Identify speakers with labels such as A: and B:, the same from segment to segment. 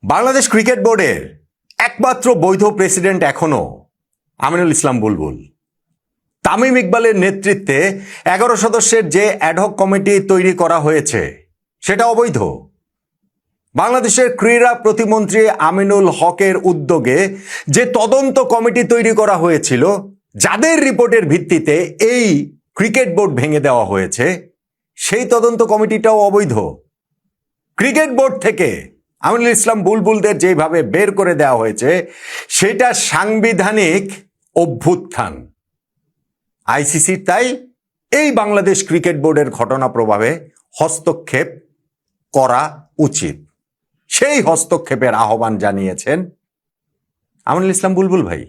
A: Bangladesh cricket বোর্ডের একমাত্র বৈধ প্রেসিডেন্ট এখনো আমিনুল ইসলাম বুলবুল। তামিম ইকবালের নেতৃত্বে 11 সদস্যের যে অ্যাডহক কমিটি তৈরি করা হয়েছে সেটা অবৈধ। বাংলাদেশের ক্রীড়া প্রতিমন্ত্রী আমিনুল হকের উদ্যোগে যে তদন্ত কমিটি তৈরি করা হয়েছিল, যাদের রিপোর্টের ভিত্তিতে এই ক্রিকেট বোর্ড ভেঙে দেওয়া হয়েছে, সেই তদন্ত কমিটিটাও অবৈধ। ক্রিকেট বোর্ড থেকে আমিনুল ইসলাম বুলবুলদের যেভাবে বের করে দেওয়া হয়েছে সেটা সাংবিধানিক অভ্যুত্থান। আইসিসির তাই এই বাংলাদেশ ক্রিকেট বোর্ডের ঘটনা প্রভাবে হস্তক্ষেপ করা উচিত। সেই হস্তক্ষেপের আহ্বান জানিয়েছেন আমিনুল ইসলাম বুলবুল ভাই।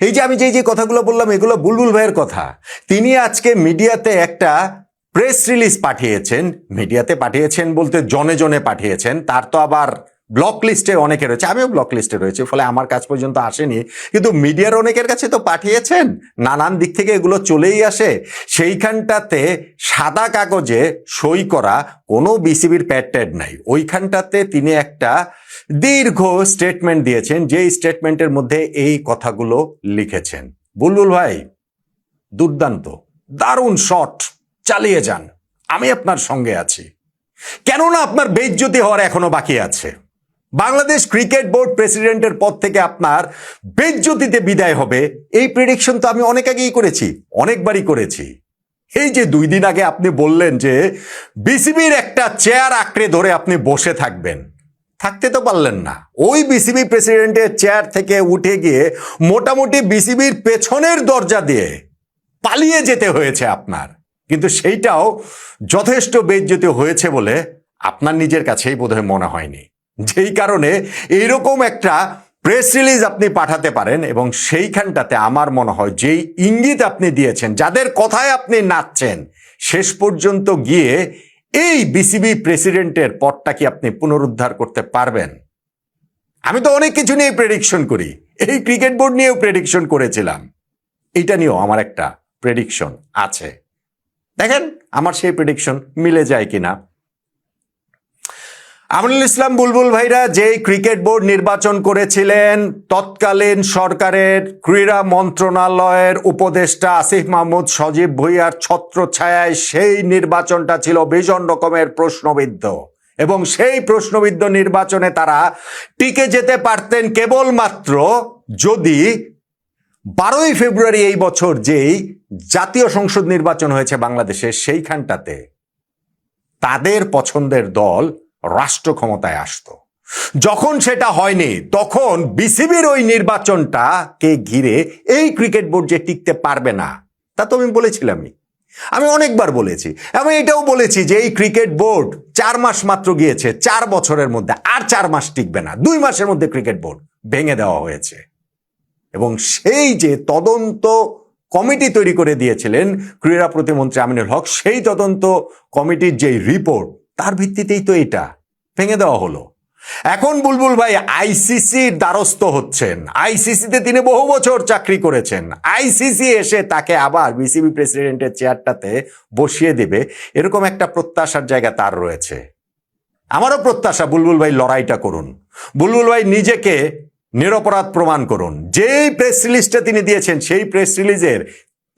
A: এই যে আমি যে কথাগুলো বললাম, এগুলো বুলবুল ভাইয়ের কথা। তিনি আজকে মিডিয়াতে একটা প্রেস রিলিজ পাঠিয়েছেন। মিডিয়াতে পাঠিয়েছেন বলতে জনে জনে পাঠিয়েছেন, তার তো আবার ব্লক লিস্টে অনেকে রয়েছে, আমিও ব্লক লিস্টে রয়েছে, ফলে আমার কাছ পর্যন্ত আসেনি, কিন্তু মিডিয়ার অনেকের কাছে তো পাঠিয়েছেন। নানান দিক থেকে এগুলো চলেই আসে। সেইখানটাতে সাদা কাগজে সই করা কোনো বিসিবির প্যাড ট্যাড নাই। ওইখানটাতে তিনি একটা দীর্ঘ স্টেটমেন্ট দিয়েছেন, যেই স্টেটমেন্টের মধ্যে এই কথাগুলো লিখেছেন। বুলবুল ভাই, দুর্দান্ত, দারুণ শট, চালিয়ে যান, আমি আপনার সঙ্গে আছি। কেননা আপনার বেইজ্জতি হওয়ার এখনো বাকি আছে। বাংলাদেশ ক্রিকেট বোর্ড প্রেসিডেন্টের পদ থেকে আপনার বেইজ্জতিতে বিদায় হবে, এই প্রেডিকশন তো আমি অনেক আগেই করেছি, অনেকবারই করেছি। এই যে 2 দিন আগে আপনি বললেন যে বিসিবির একটা চেয়ার আঁকড়ে ধরে আপনি বসে থাকবেন, থাকতে তো পারলেন না। ওই বিসিবি প্রেসিডেন্টের চেয়ার থেকে উঠে গিয়ে মোটামুটি বিসিবির পেছনের দরজা দিয়ে পালিয়ে যেতে হয়েছে আপনার। কিন্তু সেইটাও যথেষ্ট বেইজ্জতি হয়েছে বলে আপনার নিজের কাছেই বোধহয় মনে হয়নি। যেই কারণে এইরকম একটা প্রেস রিলিজ আপনি পাঠাতে পারেন, এবং সেইখানটাতে আমার মনে হয় যেই ইঙ্গিত আপনি দিয়েছেন, যাদের কথায় আপনি নাচছেন, শেষ পর্যন্ত গিয়ে এই বিসিবি প্রেসিডেন্টের পদটা কি আপনি পুনরুদ্ধার করতে পারবেন? আমি তো অনেক কিছু নিয়ে প্রেডিকশন করি, এই ক্রিকেট বোর্ড নিয়েও প্রেডিকশন করেছিলাম, এইটা নিয়েও আমার একটা প্রেডিকশন আছে। দেখেন আমার সেই প্রেডিকশন মিলে যায় কিনা। আমিনুল ইসলাম বুলবুল ভাইরা যে ক্রিকেট বোর্ড নির্বাচন করেছিলেন, তৎকালীন সরকারের ক্রীড়া মন্ত্রণালয়ের উপদেষ্টা আসিফ মাহমুদ সজীব ভুঁইয়ার ছত্রছায়ায় সেই নির্বাচনটা ছিল ভীষণ রকমের প্রশ্নবিদ্ধ, এবং সেই প্রশ্নবিদ্ধ নির্বাচনে তারা টিকে যেতে পারতেন কেবলমাত্র যদি 12ই ফেব্রুয়ারি এই বছর যেই জাতীয় সংসদ নির্বাচন হয়েছে বাংলাদেশে, সেইখানটাতে তাদের পছন্দের দল রাষ্ট্র ক্ষমতায় আসতো। যখন সেটা হয়নি, তখন বিসিবির ওই নির্বাচনটাকে ঘিরে এই ক্রিকেট বোর্ড যে টিকতে পারবে না, তা তো আমি বলেছিলামই, আমি অনেকবার বলেছি। আমি এটাও বলেছি যে এই ক্রিকেট বোর্ড 4 মাস মাত্র গিয়েছে, 4 বছরের মধ্যে আর 4 মাস টিকবে না, 2 মাসের মধ্যে ক্রিকেট বোর্ড ভেঙে দেওয়া হয়েছে। এবং সেই যে তদন্ত কমিটি তৈরি করে দিয়েছিলেন ক্রীড়া প্রতিমন্ত্রী আমিনুল হক, সেই তদন্ত কমিটির যে রিপোর্ট, তার ভিত্তিতেই তো এটা ভেঙে দেওয়া হলো। এখন বুলবুল ভাই আইসিসির দ্বারস্থ হচ্ছেন। আইসিসিতে তিনি বহু বছর চাকরি করেছেন, আইসিসি এসে তাকে আবার বিসিবি প্রেসিডেন্টের চেয়ারটাতে বসিয়ে দেবে, এরকম একটা প্রত্যাশার জায়গা তার রয়েছে। আমারও প্রত্যাশা বুলবুল ভাই লড়াইটা করুন, বুলবুল ভাই নিজেকে নিরপরাধ প্রমাণ করুন। যেই প্রেস রিলিজটা তিনি দিয়েছেন, সেই প্রেস রিলিজের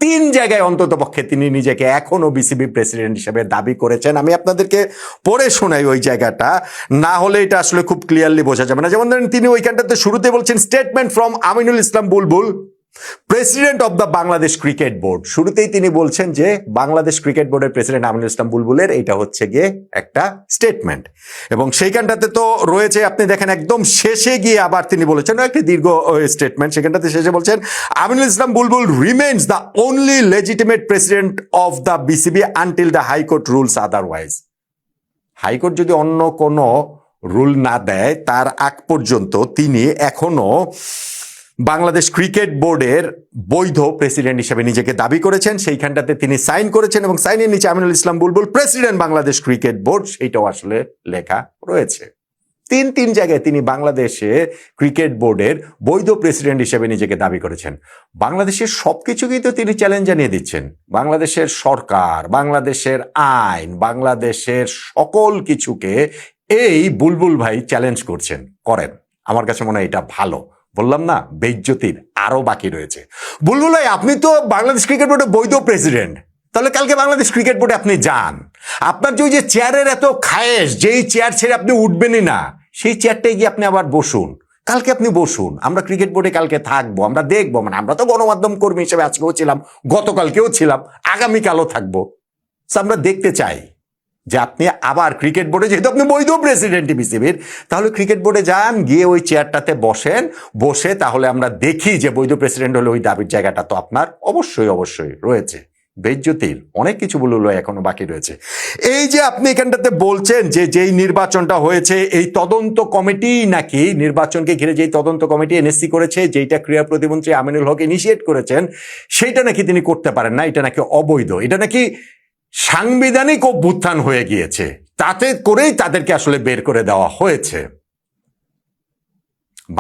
A: 3 জায়গায় অন্তত পক্ষে তিনি নিজেকে এখনো বিসিবি প্রেসিডেন্ট হিসেবে দাবি করেছেন। আমি আপনাদেরকে পড়ে শোনাই ওই জায়গাটা, না হলে এটা আসলে খুব ক্লিয়ারলি বোঝা যাবে না। যেমন ধরেন তিনি ওইখানটাতে শুরুতে বলছেন, statement from Aminul Islam Bulbul, president of the Bangladesh cricket board. শুরুতেই তিনি বলছেন যে বাংলাদেশ ক্রিকেট বোর্ডের প্রেসিডেন্ট আমিনুল ইসলাম বুলবুলের এটা হচ্ছে গিয়ে একটা স্টেটমেন্ট, এবং সেইখানটাতে তো রয়েছে, আপনি দেখেন একদম শেষে গিয়ে আবার তিনি বলেছেন একটি দীর্ঘ স্টেটমেন্ট, সেখানটাতে শেষে বলছেন Aminul Islam Bulbul remains the only legitimate president of the BCB until the high court rules otherwise. High court যদি অন্য কোনো রুল না দেয়, তার আগ পর্যন্ত তিনি এখনো বাংলাদেশ ক্রিকেট বোর্ডের বৈধ প্রেসিডেন্ট হিসেবে নিজেকে দাবি করেছেন। সেইখানটাতে তিনি সাইন করেছেন, এবং সাইনের নিচে আমিনুল ইসলাম বুলবুল প্রেসিডেন্ট বাংলাদেশ ক্রিকেট বোর্ড, সেইটাও আসলে লেখা রয়েছে। 3 জায়গায় তিনি বাংলাদেশে ক্রিকেট বোর্ডের বৈধ প্রেসিডেন্ট হিসেবে নিজেকে দাবি করেছেন। বাংলাদেশের সবকিছুকেই তো তিনি চ্যালেঞ্জ জানিয়ে দিচ্ছেন। বাংলাদেশের সরকার, বাংলাদেশের আইন, বাংলাদেশের সকল কিছুকে এই বুলবুল ভাই চ্যালেঞ্জ করছেন, করেন, আমার কাছে মনে হয় এটা ভালো। বললাম না, বেইজ্জতির আরো বাকি রয়েছে। বুলবুল ভাই, আপনি তো বাংলাদেশ ক্রিকেট বোর্ডের বৈধ প্রেসিডেন্ট, তাহলে কালকে বাংলাদেশ ক্রিকেট বোর্ডে আপনি যান। আপনার যে ওই যে চেয়ারের এত খায়েশ, যেই চেয়ার ছেড়ে আপনি উঠবেনই না, সেই চেয়ারটায় গিয়ে আপনি আবার বসুন। কালকে আপনি বসুন, আমরা ক্রিকেট বোর্ডে কালকে থাকবো, আমরা দেখবো। মানে আমরা তো গণমাধ্যম কর্মী হিসেবে আজকেও ছিলাম, গতকালকেও ছিলাম, আগামীকালও থাকবো। আমরা দেখতে চাই যে আপনি আবার ক্রিকেট বোর্ডে, যেহেতু আপনি বৈধ প্রেসিডেন্ট বিসিবির, তাহলে ক্রিকেট বোর্ডে যান, গিয়ে ওই চেয়ারটাতে বসেন, বসে তাহলে আমরা দেখি যে বৈধ প্রেসিডেন্ট হলে ওই দাবির জায়গাটা তো আপনার অবশ্যই অবশ্যই রয়েছে। বেইজ্জতির অনেক কিছু বললো এখনো বাকি রয়েছে। এই যে আপনি এখানটাতে বলছেন যে যেই নির্বাচনটা হয়েছে, এই তদন্ত কমিটি নাকি, নির্বাচনকে ঘিরে যেই তদন্ত কমিটি এনএসসি করেছে, যেইটা ক্রীড়া প্রতিমন্ত্রী আমিনুল হক ইনিশিয়েট করেছেন, সেইটা নাকি তিনি করতে পারেন না, এটা নাকি অবৈধ, এটা নাকি সাংবিধানিক অভ্যুত্থান হয়ে গিয়েছে, তাতে করেই তাদেরকে আসলে বের করে দেওয়া হয়েছে।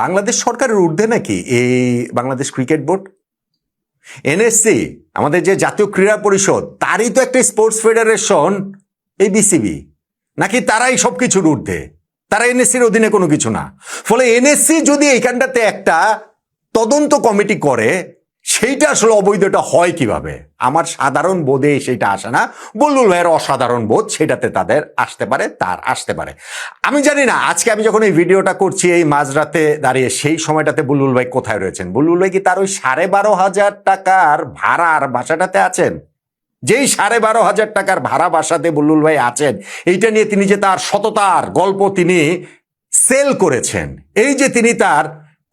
A: বাংলাদেশ সরকারের ঊর্ধ্বে নাকি এই বাংলাদেশ ক্রিকেট বোর্ড, এনএসসি, আমাদের যে জাতীয় ক্রীড়া পরিষদ, তারই তো একটা স্পোর্টস ফেডারেশন এই বিসিবি, নাকি তারাই সবকিছুর ঊর্ধ্বে? তারা এনএসসির অধীনে কোনো কিছু না। ফলে এনএসসি যদি এইখানটাতে একটা তদন্ত কমিটি করে, সেইটা আসলে অবৈধটা হয় কিভাবে? আমার সাধারণ বোধে সেটা আসে না। বুলবুল ভাইয়ের অসাধারণ বোধ, সেটাতে তাদের আসতে পারে, তার আসতে পারে। আমি জানি না আজকে আমি যখন এই ভিডিওটা করছি এই মাঝরাতে দাঁড়িয়ে, সেই সময়টাতে বুলবুল ভাই কোথায় রয়েছেন? বুলবুল ভাই কি তার ওই 12,500 টাকার ভাড়ার বাসাটাতে আছেন? যেই 12,500 টাকার ভাড়া বাসাতে বুলবুল ভাই আছেন, এইটা নিয়ে তিনি যে তার সততার গল্প তিনি সেল করেছেন, এই যে তিনি তার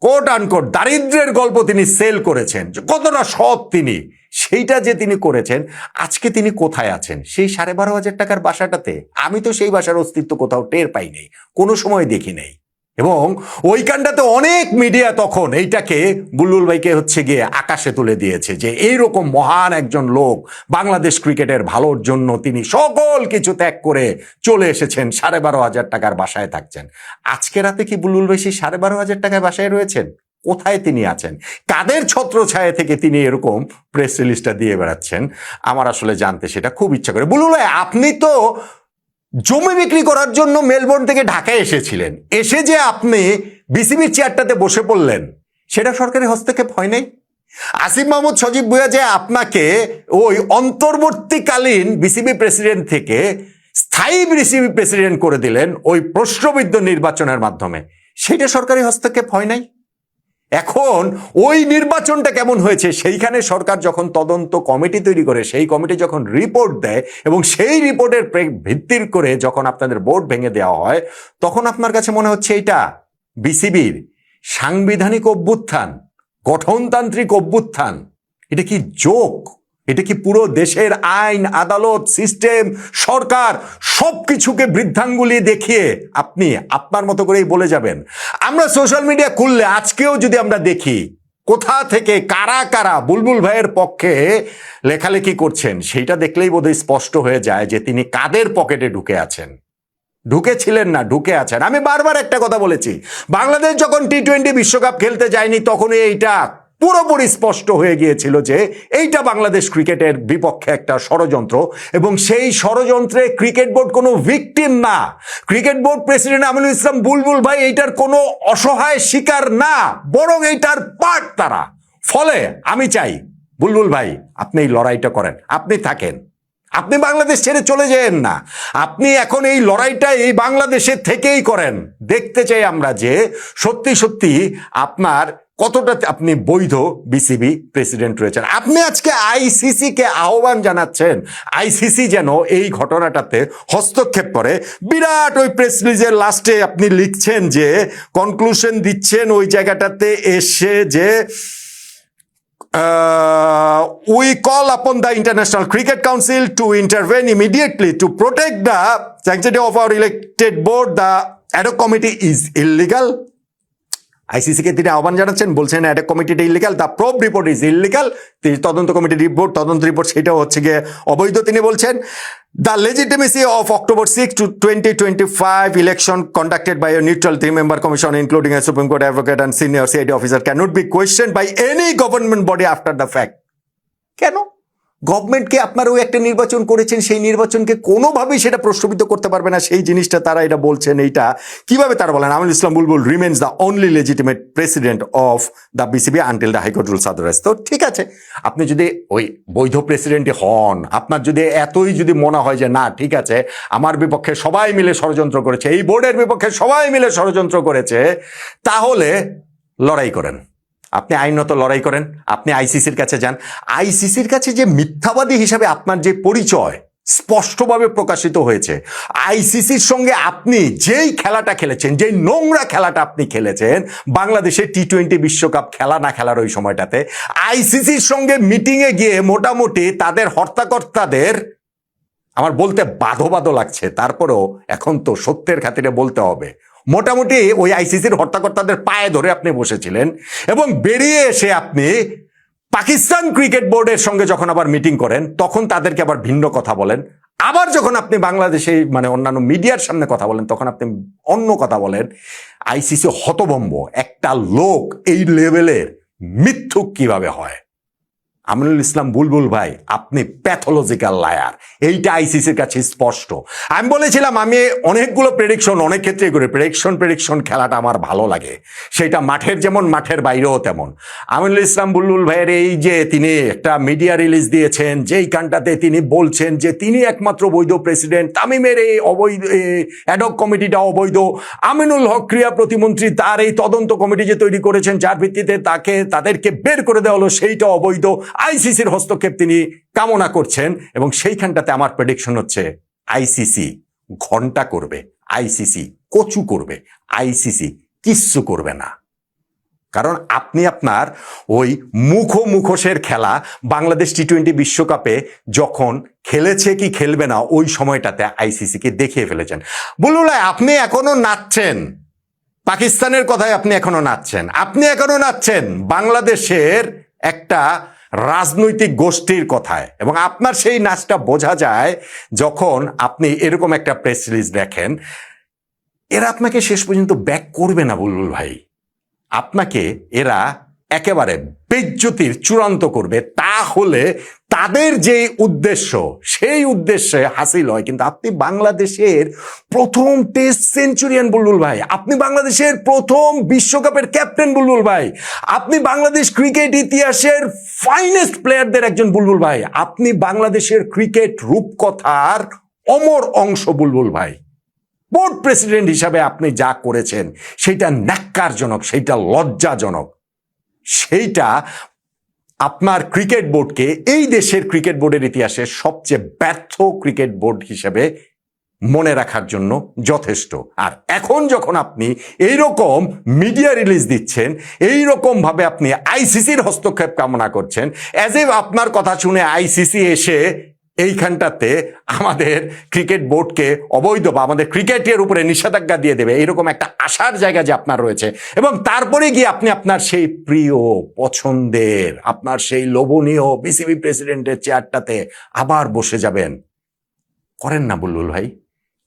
A: কোট আনকোট দারিদ্র্যের গল্প তিনি সেল করেছেন, কতটা সৎ তিনি, সেইটা যে তিনি করেছেন, আজকে তিনি কোথায় আছেন? সেই 12,500 টাকার বাসাটাতে। আমি তো সেই বাসার অস্তিত্ব কোথাও টের পাই নাই, কোনো সময় দেখি নাই। এবং ওইখানটাতে অনেক মিডিয়া তখন এইটাকে বুলবুল ভাইকে হচ্ছে গিয়ে আকাশে তুলে দিয়েছে যে এইরকম মহান একজন লোক, বাংলাদেশ ক্রিকেটের ভালোর জন্য তিনি সকল কিছু ত্যাগ করে চলে এসেছেন, 12,500 টাকার বাসায় থাকছেন। আজকে রাতে কি বুলবুল ভাই সেই 12,500 টাকার বাসায় রয়েছেন? কোথায় তিনি আছেন? কাদের ছত্রছায়া থেকে তিনি এরকম প্রেস রিলিজটা দিয়ে বেড়াচ্ছেন? আমার আসলে জানতে সেটা খুব ইচ্ছা করে। বুলবুল ভাই, আপনি তো জমি বিক্রি করার জন্য মেলবোর্ন থেকে ঢাকায় এসেছিলেন, এসে যে আপনি বিসিবির চেয়ারটাতে বসে পড়লেন, সেটা সরকারি হস্তক্ষেপ হয় নাই? আসিফ মাহমুদ সজীব ভুঁইয়া যে আপনাকে ওই অন্তর্বর্তীকালীন বিসিবি প্রেসিডেন্ট থেকে স্থায়ী বিসিবি প্রেসিডেন্ট করে দিলেন ওই প্রশ্নবিদ্ধ নির্বাচনের মাধ্যমে, সেটা সরকারি হস্তক্ষেপ হয় নাই? এখন ওই নির্বাচনটা কেমন হয়েছে, সেইখানে সরকার যখন তদন্ত কমিটি তৈরি করে, সেই কমিটি যখন রিপোর্ট দেয় এবং সেই রিপোর্টের ভিত্তির করে যখন আপনাদের বোর্ড ভেঙে দেওয়া হয়, তখন আপনার কাছে মনে হচ্ছে এটা বিসিবির সাংবিধানিক অভ্যুত্থান, গঠনতান্ত্রিক অভ্যুত্থান। এটা কি জোক? এটা কি পুরো দেশের আইন, আদালত, সিস্টেম, সরকার সবকিছুকে বৃদ্ধাঙ্গুলি দেখিয়ে আপনি আপনার মতো করেই বলে যাবেন? আমরা সোশ্যাল মিডিয়া খুললে আজকেও যদি আমরা দেখি কোথা থেকে কারা কারা বুলবুল ভাইয়ের পক্ষে লেখালেখি করছেন, সেইটা দেখলেই বোধহয় স্পষ্ট হয়ে যায় যে তিনি কাদের পকেটে ঢুকে আছেন। ঢুকেছিলেন না, ঢুকে আছেন। আমি বারবার একটা কথা বলেছি, বাংলাদেশ যখন টি-20 বিশ্বকাপ খেলতে যায়নি, তখনই এইটা পুরোপুরি স্পষ্ট হয়ে গিয়েছিল যে এইটা বাংলাদেশ ক্রিকেটের বিপক্ষে একটা ষড়যন্ত্র, এবং সেই ষড়যন্ত্রে ক্রিকেট বোর্ড কোনো ভিকটিম না। Cricket board president Aminul Islam বুলবুল ভাই এইটার কোনো অসহায় শিকার না, বরং এইটার পার্ট তারা। ফলে আমি চাই বুলবুল ভাই আপনি এই লড়াইটা করেন, আপনি থাকেন, আপনি বাংলাদেশ ছেড়ে চলে যেন না, আপনি এখন এই লড়াইটা এই বাংলাদেশে থেকেই করেন। দেখতে চাই আমরা যে সত্যি সত্যি আপনার কতটা আপনি বৈধ বিসিবি প্রেসিডেন্ট রয়েছেন। আপনি আজকে আইসিসি কে আহ্বান জানাচ্ছেন, আইসিসি যেন এই ঘটনাটাতে হস্তক্ষেপ করে। বিরাট ওই প্রেস রিলিজের লাস্টে আপনি লিখছেন যে, কনক্লুশন দিচ্ছেন ওই জায়গাটাতে এসে যে we call upon the International Cricket Council to intervene immediately to protect the sanctity of our elected board. The ad hoc committee is illegal. ICC কে তিনি আহ্বান জানাচ্ছেন, বলছেন অ্যাড হক কমিটিটা illegal, the probe report is illegal. তদন্ত কমিটির report, তদন্ত report, সেটাও হচ্ছে গিয়ে অবৈধ তিনি বলছেন। The legitimacy of October 6, 2025 election conducted by a neutral 3-member commission including a supreme court advocate and senior CID officer can not be questioned by any government body after the fact. কেন? গভর্নমেন্টকে আপনারা ওই একটা নির্বাচন করেছেন, সেই নির্বাচনকে কোনোভাবেই সেটা প্রশ্নবিদ্ধ করতে পারবে না, সেই জিনিসটা তারা এটা বলছেন। এইটা কিভাবে তারা বলেন? Aminul Islam Bulbul remains the only legitimate president of the BCB until the high court rules otherwise. তো ঠিক আছে, আপনি যদি ওই বৈধ প্রেসিডেন্টই হন, আপনার যদি এতই যদি মনে হয় যে না ঠিক আছে আমার বিপক্ষে সবাই মিলে ষড়যন্ত্র করেছে, এই বোর্ডের বিপক্ষে সবাই মিলে ষড়যন্ত্র করেছে, তাহলে লড়াই করেন, আপনি আইনত লড়াই করেন, আপনি আইসিসির কাছে যান। আইসিসির কাছে যে মিথ্যাবাদী হিসাবে আপনার যে পরিচয় স্পষ্টভাবে প্রকাশিত হয়েছে, আইসিসির সঙ্গে আপনি যেই খেলাটা খেলেছেন, যেই নোংরা খেলাটা আপনি খেলেছেন, বাংলাদেশের টি-20 বিশ্বকাপ খেলা না খেলার ওই সময়টাতে আইসিসির সঙ্গে মিটিংয়ে গিয়ে মোটামুটি তাদের হর্তাকর্তাদের, আমার বলতে বাধো বাধো লাগছে, তারপরেও এখন তো সত্যের খাতিরে বলতে হবে, মোটামুটি ওই আইসিসির হর্তাকর্তাদের পায়ে ধরে আপনি বসেছিলেন এবং বেরিয়ে এসে আপনি পাকিস্তান ক্রিকেট বোর্ডের সঙ্গে যখন আবার মিটিং করেন তখন তাদেরকে আবার ভিন্ন কথা বলেন, আবার যখন আপনি বাংলাদেশে মানে অন্যান্য মিডিয়ার সামনে কথা বলেন তখন আপনি অন্য কথা বলেন। আইসিসি হতভম্ব, একটা লোক এই লেভেলের মিথ্যুক কিভাবে হয়? আমিনুল ইসলাম বুলবুল ভাই, আপনি প্যাথোলজিক্যাল লায়ার, এইটা আইসিসির কাছে স্পষ্ট। আমি বলেছিলাম আমি অনেকগুলো প্রেডিকশন অনেক ক্ষেত্রে করি, প্রেডিকশন খেলাটা আমার ভালো লাগে, সেটা মাঠের যেমন মাঠের বাইরেও তেমন। আমিনুল ইসলাম বুলবুল ভাইয়ের এই যে তিনি একটা মিডিয়া রিলিজ দিয়েছেন যেই কানটাতে তিনি বলছেন যে তিনি একমাত্র বৈধ প্রেসিডেন্ট, তামিমের এই অবৈধ অ্যাডহক কমিটিটা অবৈধ, আমিনুল হক ক্রীড়া প্রতিমন্ত্রী তার এই তদন্ত কমিটি যে তৈরি করেছেন যার ভিত্তিতে তাদেরকে বের করে দেওয়া হলো সেইটা অবৈধ, আইসিসির হস্তক্ষেপ তিনি কামনা করছেন। এবং সেইখানটাতে আমার প্রেডিকশন হচ্ছে আইসিসি ঘন্টা করবে, আইসিসি কচু করবে, আইসিসি কিচ্ছু করবে না। কারণ আপনি আপনার ওই মুখোশের খেলা বাংলাদেশ টি-20 বিশ্বকাপে যখন খেলেছে কি খেলবে না ওই সময়টাতে আইসিসিকে দেখিয়ে ফেলেছেন। বুলবুল ভাই, আপনি এখনো নাচছেন পাকিস্তানের কথায়, আপনি এখনো নাচছেন বাংলাদেশের একটা রাজনৈতিক গোষ্ঠীর কথায়, এবং আপনার সেই নাচটা বোঝা যায় যখন আপনি এরকম একটা প্রেস রিলিজ দেখেন। এরা আপনাকে শেষ পর্যন্ত ব্যাক করবে না বুলবুল ভাই, আপনাকে এরা একেবারে বেইজ্জতির চূড়ান্ত করবে, তাহলে তাদের যে উদ্দেশ্য সেই উদ্দেশ্যে হাসিল হয়। কিন্তু আপনি বাংলাদেশের প্রথম টেস্ট সেঞ্চুরিয়ান বুলবুল ভাই, আপনি বাংলাদেশের প্রথম বিশ্বকাপের ক্যাপ্টেন বুলবুল ভাই, আপনি বাংলাদেশ ক্রিকেট ইতিহাসের ফাইনেস্ট প্লেয়ারদের একজন বুলবুল ভাই, আপনি বাংলাদেশের ক্রিকেট রূপকথার অমর অংশ বুলবুল ভাই। বোর্ড প্রেসিডেন্ট হিসাবে আপনি যা করেছেন সেইটা ন্যাক্কারজনক, সেইটা লজ্জাজনক, সেইটা আপনার ক্রিকেট বোর্ডকে এই দেশের ক্রিকেট বোর্ডের ইতিহাসে সবচেয়ে ব্যর্থ ক্রিকেট বোর্ড হিসেবে মনে রাখার জন্য যথেষ্ট। আর এখন যখন আপনি এইরকম মিডিয়া রিলিজ দিচ্ছেন, এইরকম ভাবে আপনি আইসিসির হস্তক্ষেপ কামনা করছেন, অ্যাজ এ আপনার কথা শুনে আইসিসি এসে এইখানটাতে আমাদের ক্রিকেট বোর্ডকে অবৈধ বা আমাদের ক্রিকেটের উপরে নিষেধাজ্ঞা দিয়ে দেবে, এরকম একটা আশার জায়গা যে আপনার রয়েছে, এবং তারপরে গিয়ে আপনি আপনার সেই প্রিয় পছন্দের আপনার সেই লোভনীয় বিসিবি প্রেসিডেন্টের চেয়ারটাতে আবার বসে যাবেন। করেন না বুলবুল ভাই,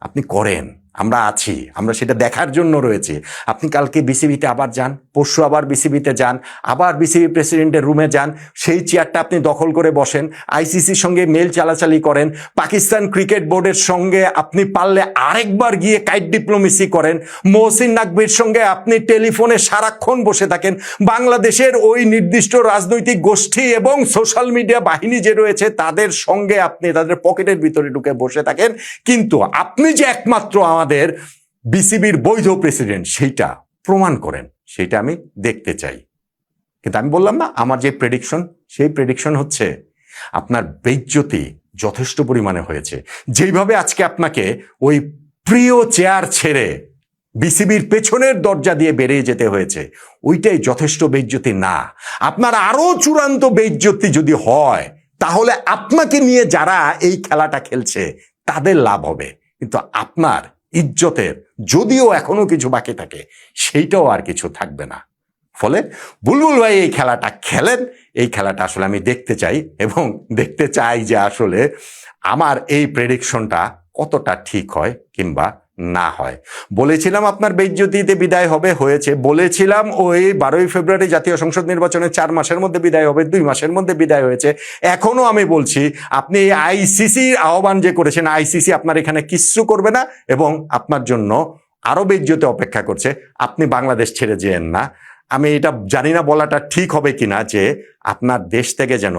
A: আপনি করেন, আমরা আছি, আমরা সেটা দেখার জন্য রয়েছে। আপনি কালকে বিসিবিতে আবার যান, পরশু আবার বিসিবিতে যান, আবার বিসিবি প্রেসিডেন্টের রুমে যান, সেই চেয়ারটা আপনি দখল করে বসেন, আইসিসির সঙ্গে মেল চালাচালি করেন, পাকিস্তান ক্রিকেট বোর্ডের সঙ্গে আপনি পারলে আরেকবার গিয়ে কাইট ডিপ্লোমেসি করেন, মহসিন নাকভির সঙ্গে আপনি টেলিফোনে সারাক্ষণ বসে থাকেন, বাংলাদেশের ওই নির্দিষ্ট রাজনৈতিক গোষ্ঠী এবং সোশ্যাল মিডিয়া বাহিনী যে রয়েছে তাদের সঙ্গে আপনি তাদের পকেটের ভিতরে ঢুকে বসে থাকেন, কিন্তু আপনি যে একমাত্র আমাদের বিসিবির বৈধ প্রেসিডেন্ট সেইটা প্রমাণ করেন, সেইটা আমি দেখতে চাই। কিন্তু আমি বললাম না, আমার যে প্রেডিকশন, সেই প্রেডিকশন হচ্ছে আপনার বেইজ্জতি যথেষ্ট পরিমাণে হয়েছে। যেইভাবে আজকে আপনাকে ওই প্রিয় চেয়ার ছেড়ে বিসিবির পেছনের দরজা দিয়ে বেরিয়ে যেতে হয়েছে, ওইটাই যথেষ্ট বেইজ্জতি না। আপনার আরো চূড়ান্ত বেইজ্জতি যদি হয় তাহলে আপনাকে নিয়ে যারা এই খেলাটা খেলছে তাদের লাভ হবে, কিন্তু আপনার ইজ্জতের যদিও এখনো কিছু বাকি থাকে সেইটাও আর কিছু থাকবে না। ফলে বুলবুল ভাই এই খেলাটা খেলেন, এই খেলাটা আসলে আমি দেখতে চাই, এবং দেখতে চাই যে আসলে আমার এই প্রেডিকশনটা কতটা ঠিক হয় কিংবা না হয়। বলেছিলাম আপনার বেইজ্জতিতে বিদায় হবে, হয়েছে। বলেছিলাম ওই 12ই ফেব্রুয়ারি জাতীয় সংসদ নির্বাচনে 4 মাসের মধ্যে বিদায় হবে, 2 মাসের মধ্যে বিদায় হয়েছে। এখনো আমি বলছি, আপনি আইসিসির আহ্বান যে করেছেন, আইসিসি আপনার এখানে কিচ্ছু করবে না এবং আপনার জন্য আরো বেইজ্জতি অপেক্ষা করছে। আপনি বাংলাদেশ ছেড়ে যেয়েন না। আমি এটা জানি না বলাটা ঠিক হবে কিনা যে আপনার দেশ থেকে যেন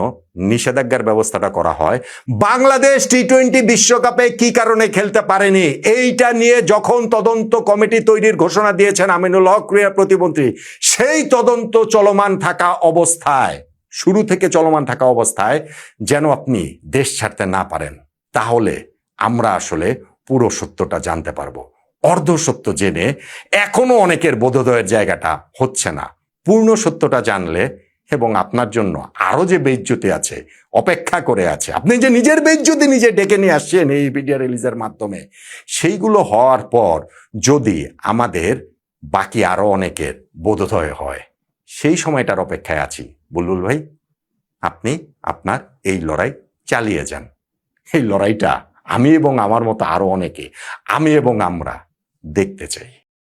A: নিষেধাজ্ঞার ব্যবস্থাটা করা হয়। বাংলাদেশ টি-20 বিশ্বকাপে কি কারণে খেলতে পারেনি এইটা নিয়ে যখন তদন্ত কমিটি তৈরির ঘোষণা দিয়েছেন আমিনুল হক ক্রীড়া প্রতিমন্ত্রী, সেই তদন্ত চলমান থাকা অবস্থায়, শুরু থেকে চলমান থাকা অবস্থায় যেন আপনি দেশ ছাড়তে না পারেন, তাহলে আমরা আসলে পুরো সত্যটা জানতে পারবো। অর্ধ সত্য জেনে এখনো অনেকের বোধোদয়ের জায়গাটা হচ্ছে না। পূর্ণ সত্যটা জানলে এবং আপনার জন্য আরো যে বেইজ্জতি আছে অপেক্ষা করে আছে, আপনি যে নিজের বেইজ্জতি নিজে ডেকে নিয়ে আসছেন এই ভিডিও রিলিজের মাধ্যমে, সেইগুলো হওয়ার পর যদি আমাদের বাকি আরো অনেকের বোধোদয় হয়, সেই সময়টার অপেক্ষায় আছি। বুলবুল ভাই, আপনি আপনার এই লড়াই চালিয়ে যান। এই লড়াইটা আমি এবং আমার মতো আরো অনেকে, আমি এবং আমরা দেখতে চাই।